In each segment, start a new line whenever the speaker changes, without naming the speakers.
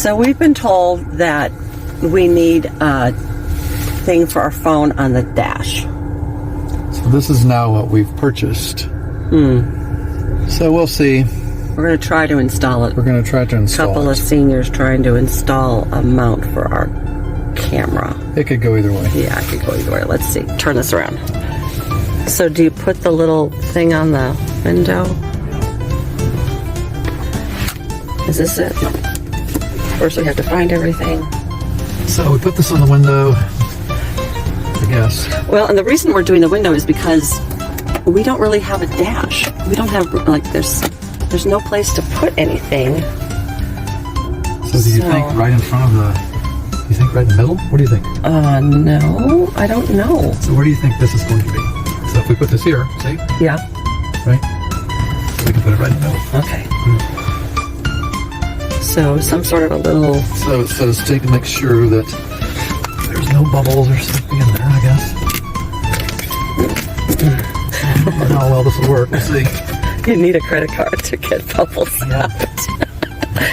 So we've been told that we need a thing for our phone on the dash.
So this is now what we've purchased. So we'll see.
We're going to try to install it.
We're going to try to install it.
A couple of seniors trying to install a mount for our camera.
It could go either way.
Yeah, it could go either way. Let's see. Turn this around. So do you put the little thing on the window? Is this it? First we have to find everything.
So we put this on the window, I guess.
Well, and the reason we're doing the window is because we don't really have a dash. We don't have, like, there's no place to put anything.
So do you think right in front of the, you think right in the middle? What do you think?
No, I don't know.
So where do you think this is going to be? So if we put this here, see?
Yeah.
Right? We can put it right in the middle.
Okay. So some sort of a little...
So it says take to make sure that there's no bubbles or something in there, I guess. I don't know how well this will work. We'll see.
You need a credit card to get bubbles out.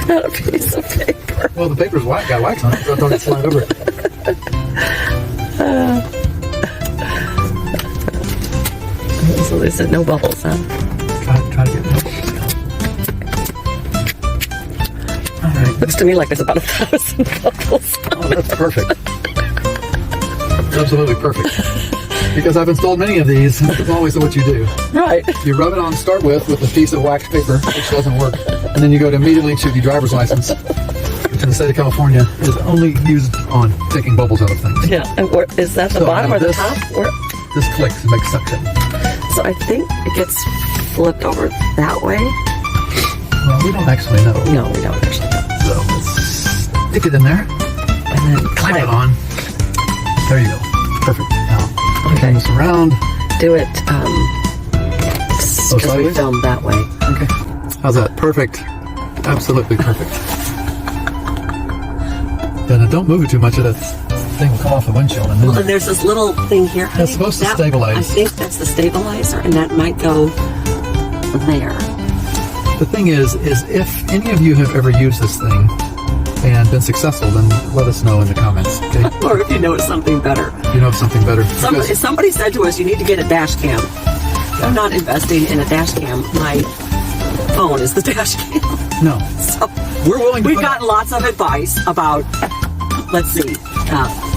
Not a piece of paper.
Well, the paper's white. Got wax on it, so I thought I'd slide over it.
So they said no bubbles, huh?
Try to get bubbles. All right.
Looks to me like there's about 1,000 bubbles.
Oh, that's perfect. That's absolutely perfect. Because I've installed many of these, and it's always what you do.
Right.
You rub it on, start with a piece of wax paper, which doesn't work, and then you go to immediately to the driver's license, which in the state of California is only used on taking bubbles out of things.
Yeah, and is that the bottom or the top?
This clicks and makes suction.
So I think it gets flipped over that way.
Well, we don't actually know.
No, we don't actually know.
So let's stick it in there,
and then
clip it on. There you go. Perfect. Now, turn this around.
Do it, because we filmed that way.
Okay. How's that? Perfect. Absolutely perfect. Then don't move it too much, or that thing will come off the windshield. And
And there's this little thing here.
That's supposed to stabilize.
I think that's the stabilizer, and that might go there.
The thing is if any of you have ever used this thing and been successful, then let us know in the comments, okay?
Or if you know something better.
You know something better.
Somebody said to us, you need to get a dash cam. I'm not investing in a dash cam. My phone is the dash cam.
No.
So
we're willing to
we've gotten lots of advice about, let's see,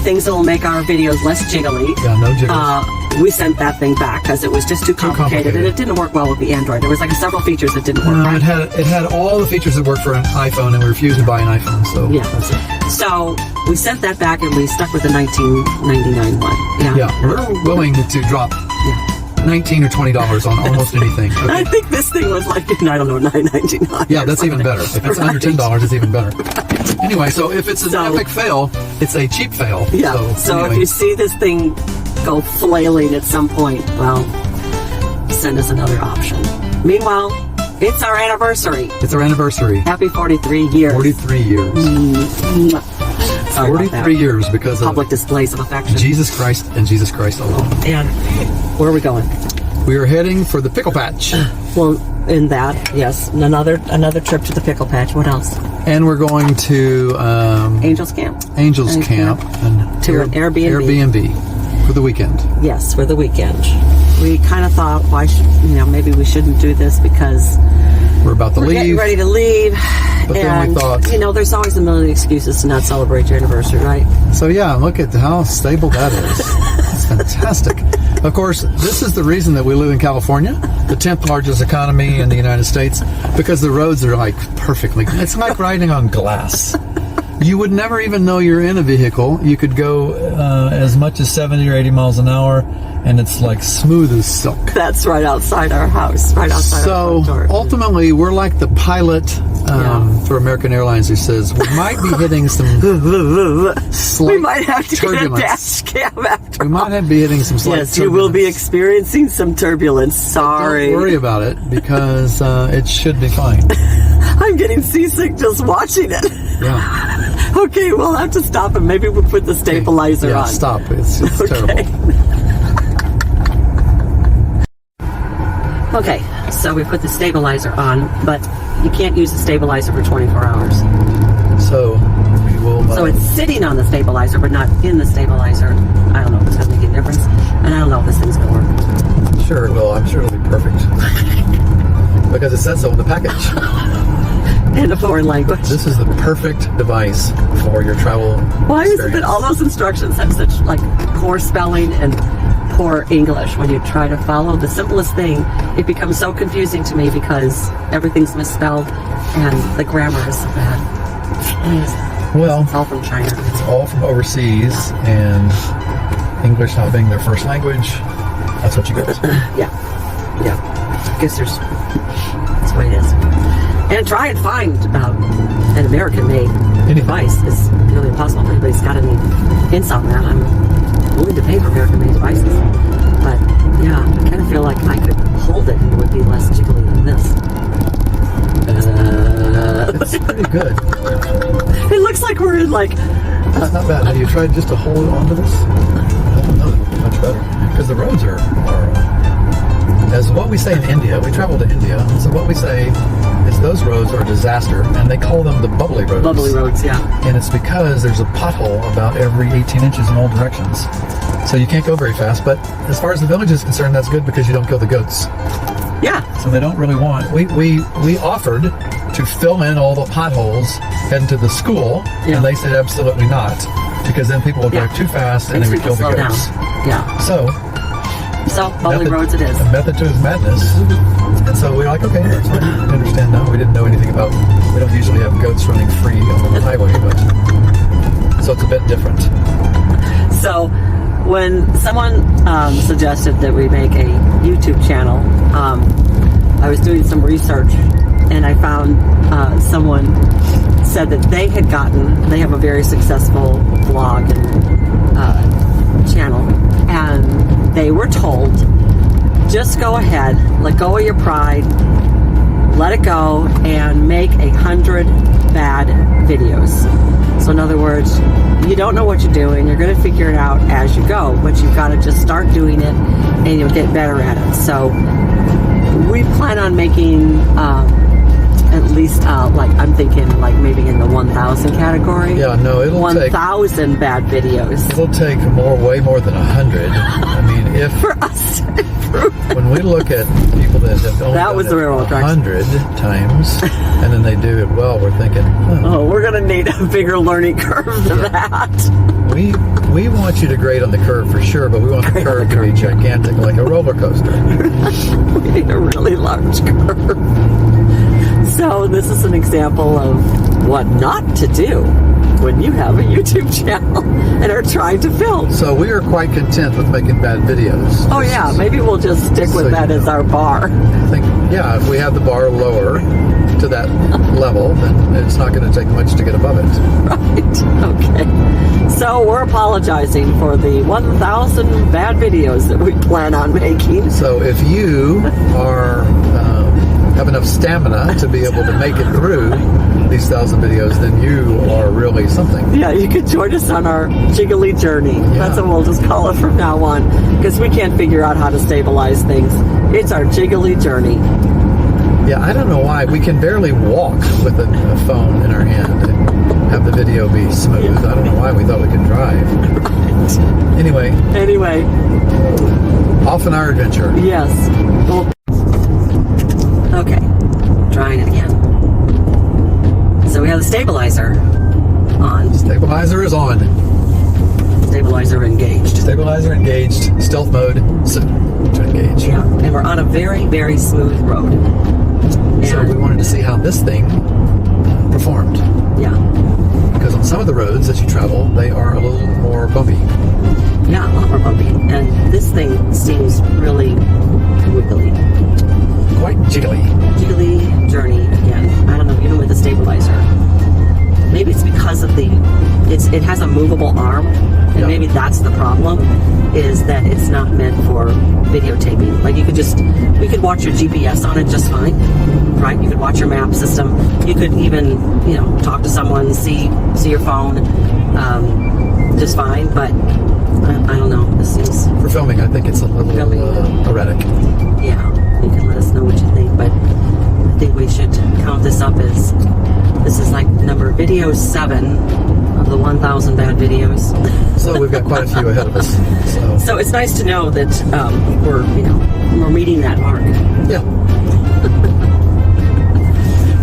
things that will make our videos less jiggly.
Yeah, no jiggles.
We sent that thing back because it was just too complicated, and it didn't work well with the Android. There was like several features that didn't work.
No, it had all the features that work for an iPhone, and we refused to buy an iPhone. So
yeah,
that's it.
So we sent that back, and we stuck with the 1999 one.
Yeah, we're willing to drop $19 or $20 on almost anything. Okay.
I think this thing was like, I don't know, $9.99.
Yeah, that's even better. If it's under $10, it's even better. Anyway, so if it's an epic fail, it's a cheap fail.
Yeah. So anyway. If you see this thing go flailing at some point, well, send us another option. Meanwhile, it's our anniversary.
It's our anniversary.
Happy 43 years.
43 years. 43 years because of
public displays of affection.
Jesus Christ and Jesus Christ alone.
And where are we going?
We are heading for the Pickle Patch.
Well, in that, yes, another trip to the Pickle Patch. What else?
And we're going to
Angels Camp.
Angels Camp and
to an
Airbnb for the weekend.
Yes, for the weekend. We kind of thought, maybe we shouldn't do this because
we're about to leave.
Getting ready to leave.
But then we thought,
there's always a million excuses to not celebrate your anniversary, right?
So yeah, look at how stable that is. It's fantastic. Of course, this is the reason that we live in California, the 10th largest economy in the United States, because the roads are like perfectly. It's like riding on glass. You would never even know you're in a vehicle. You could go as much as 70 or 80 miles an hour, and it's like smooth as silk.
That's right outside our house, right outside our front door.
So ultimately, we're like the pilot for American Airlines who says we might be hitting some slight
we might have to
turbulence.
Get a dash cam after
we might be hitting some slight turbulence.
Yes, you will be experiencing some turbulence. Sorry.
Don't worry about it because it should be fine.
I'm getting seasick just watching it.
Yeah.
Okay, we'll have to stop and maybe we'll put the stabilizer on.
Stop. It's terrible.
Okay, so we put the stabilizer on, but you can't use the stabilizer for 24 hours.
So we will.
So it's sitting on the stabilizer, but not in the stabilizer. I don't know if it's going to make a difference, and I don't know if this thing's going to work.
Sure it will. I'm sure it'll be perfect because it says so in the package.
In a foreign language.
This is the perfect device for your travel.
Why is it
experience.
that all those instructions have such like poor spelling and poor English? When you try to follow the simplest thing, it becomes so confusing to me because everything's misspelled and the grammar is so bad.
Well,
It's all from China.
it's all from overseas, and English not being their first language, that's what you get.
Yeah. I guess that's the way it is. And try and find an American-made device is nearly impossible. If anybody's got any hints on that, I'm willing to pay for American-made devices. But yeah, I kind of feel like I could hold it and it would be less jiggly than this.
It's pretty good.
It looks like we're in like...
It's not bad. Have you tried just to hold onto this? I don't know. It'd be much better. Because the roads are as what we say in India, we travel to India, so what we say is those roads are a disaster, and they call them the bubbly roads.
Bubbly roads, yeah.
And it's because there's a pothole about every 18 inches in all directions. So you can't go very fast, but as far as the village is concerned, that's good because you don't kill the goats.
Yeah.
So they don't really want... We offered to fill in all the potholes heading to the school, and they said absolutely not, because then people will drive too fast and they would kill the goats.
Down. Yeah.
So
bubbly roads it is.
A method to his madness. And so we're like, okay, that's fine. We understand now. We didn't know anything about... We don't usually have goats running free on the highway, but... So it's a bit different.
So when someone suggested that we make a YouTube channel, I was doing some research and I found someone said that they have a very successful blog and channel, and they were told, just go ahead, let go of your pride, let it go, and make 100 bad videos. So in other words, you don't know what you're doing, you're going to figure it out as you go, but you've got to just start doing it and you'll get better at it. So we plan on making at least like I'm thinking like maybe in the 1,000 category.
Yeah, no, it'll
1,000 bad videos.
It'll take way more than 100. I mean, if
for us to improve.
When we look at people that have only
That was the railroad tracks.
100 times, and then they do it well, we're thinking,
oh, we're going to need a bigger learning curve than that.
We want you to grade on the curve for sure, but we want the curve to be gigantic, like a roller coaster.
We need a really large curve. So this is an example of what not to do when you have a YouTube channel and are trying to film.
So we are quite content with making bad videos.
Oh yeah, maybe we'll just stick with that as our bar.
I think, yeah, if we have the bar lower to that level, then it's not going to take much to get above it.
Right, okay. So we're apologizing for the 1,000 bad videos that we plan on making.
So if you are... have enough stamina to be able to make it through these 1,000 videos, then you are really something.
Yeah, you could join us on our jiggly journey. Yeah. That's what we'll just call it from now on, because we can't figure out how to stabilize things. It's our jiggly journey.
Yeah, I don't know why. We can barely walk with a phone in our hand and have the video be smooth. Yeah. I don't know why we thought we could drive. Right. Anyway. Off on our adventure.
Yes. Well, okay, trying it again. So we have the stabilizer on.
Stabilizer is on.
Stabilizer engaged.
Stabilizer engaged. Stealth mode. To engage.
Yeah, and we're on a very, very smooth road. And
so we wanted to see how this thing performed.
Yeah.
Because on some of the roads that you travel, they are a little more bumpy.
Yeah, a lot more bumpy. And this thing seems really wiggly.
Quite jiggly.
Jiggly journey again. I don't know, even with the stabilizer. Maybe it's because of it has a movable arm, and maybe that's the problem, is that it's not meant for videotaping. Like we could watch your GPS on it just fine, right? You could watch your map system. You could even, talk to someone, see your phone, just fine, but I don't know. This seems...
For filming, I think it's a little erratic.
Yeah. You can let us know what you think, but I think we should count this up as This is like video 7 of the 1,000 bad videos.
So we've got quite a few ahead of us.
So it's nice to know that we're meeting that mark.
Yeah.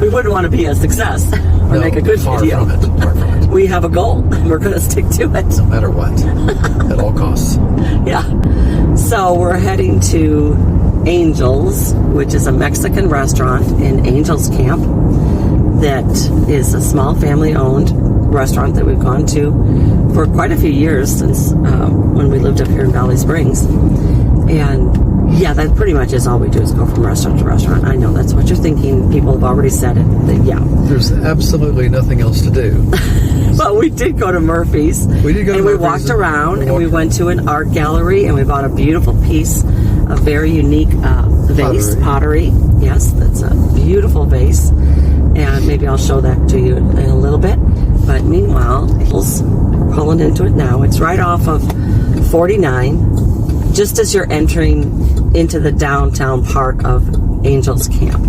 We wouldn't want to be a success or make a good video.
Far from it.
We have a goal. We're going to stick to it.
No matter what. At all costs.
Yeah. So we're heading to Angels, which is a Mexican restaurant in Angels Camp that is a small family-owned restaurant that we've gone to for quite a few years since when we lived up here in Valley Springs. And yeah, that pretty much is all we do is go from restaurant to restaurant. I know that's what you're thinking. People have already said it. Yeah.
There's absolutely nothing else to do.
But we did go to Murphy's.
We did go to
Murphy's. And we walked around and we went to an art gallery and we bought a beautiful piece of very unique vase, pottery. Yes, that's a beautiful vase. And maybe I'll show that to you in a little bit. But meanwhile, we're pulling into it now. It's right off of 49. Just as you're entering into the downtown part of Angels Camp.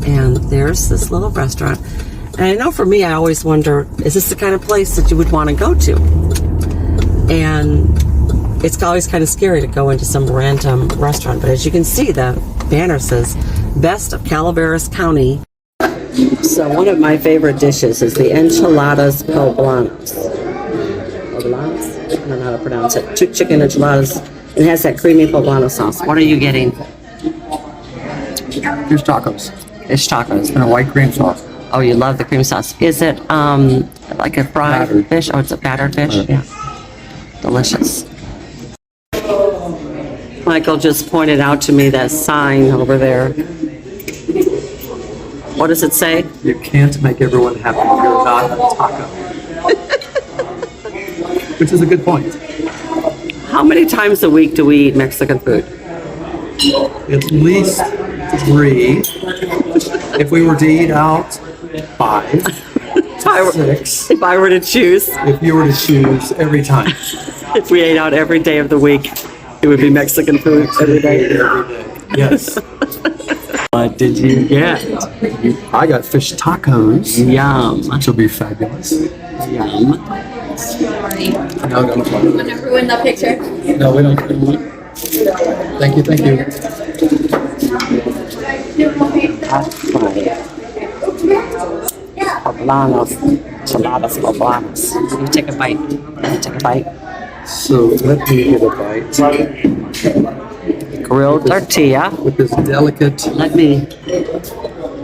And there's this little restaurant. And I know for me, I always wonder, is this the kind of place that you would want to go to? And it's always kind of scary to go into some random restaurant. But as you can see, the banner says, Best of Calaveras County. So one of my favorite dishes is the enchiladas poblanas. Poblanas? I don't know how to pronounce it. 2 chicken enchiladas. It has that creamy poblano sauce. What are you getting?
Fish tacos.
Fish tacos.
And a white cream sauce.
Oh, you love the cream sauce. Is it like a fried
Battered.
fish? Oh, it's a battered fish? Yeah. Delicious. Michael just pointed out to me that sign over there. What does it say?
You can't make everyone happy. You're not a taco. Which is a good point.
How many times a week do we eat Mexican food?
At least 3. If we were to eat out, 5.
If I were,
6.
if I were to choose,
If you were to choose every time.
if we ate out every day of the week, it would be Mexican food every day.
Every day. Yes.
What did you get?
I got fish tacos,
Yum.
which will be fabulous.
Yum.
No, no, no.
Wanna ruin the picture?
No, we don't. Thank you, thank you.
Poblanos. Enchiladas poblanas. You take a bite. You take a bite.
So let me get a bite.
Grilled tortilla.
With this delicate,
Let me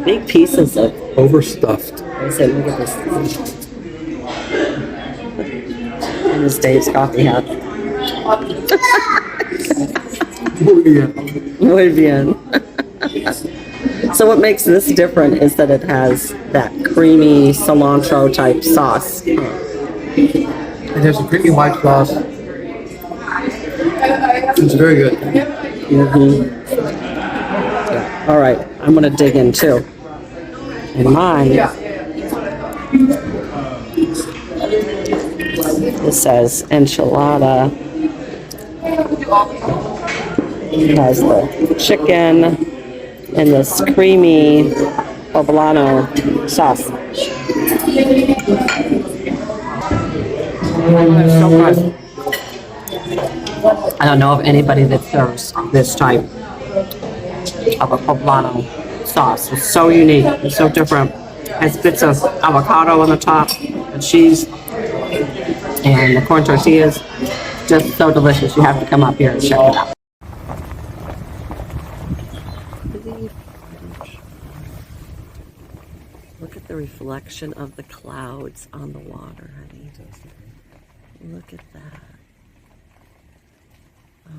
big pieces of.
overstuffed.
I said, look at this. And this Dave's coffee hat. Muy bien. So what makes this different is that it has that creamy cilantro type sauce.
It has a creamy white sauce. It's very good.
Yeah. All right, I'm gonna dig in too. And mine, it says enchilada. It has the chicken and this creamy poblano sauce. It's so good. I don't know of anybody that serves this type of a poblano sauce. It's so unique. It's so different. It has bits of avocado on the top, the cheese, and the corn tortillas. Just so delicious. You have to come up here and check it out. Look at the reflection of the clouds on the water, honey. Look at that. Oh,